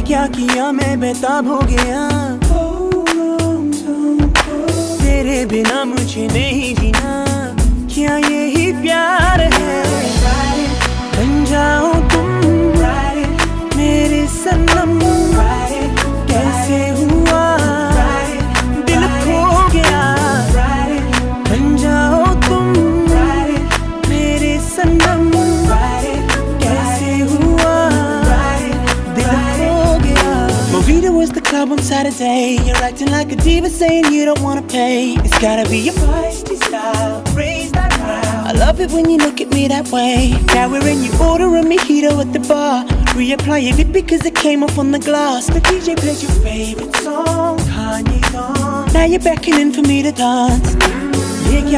क्या किया मैं बेताब हो गया, तेरे बिना मुझे नहीं जीना, क्या यही प्यार है। बन जाओ तुम मेरे सनम, कैसे हुआ दिल खो गया। बन जाओ तुम मेरे सनम, कैसे हुआ दिल खो गया। Movida was the club on Saturday. You're acting like a diva saying you don't wanna pay. It's gotta be your feisty style, raise that crowd. I love it when you look at me that way. Now we're in, you order a mojito at the bar. Reapply your lip because it came off on the glass. The DJ plays your favorite song, Kanye's on. Now you're beckoning for me to dance. ये क्या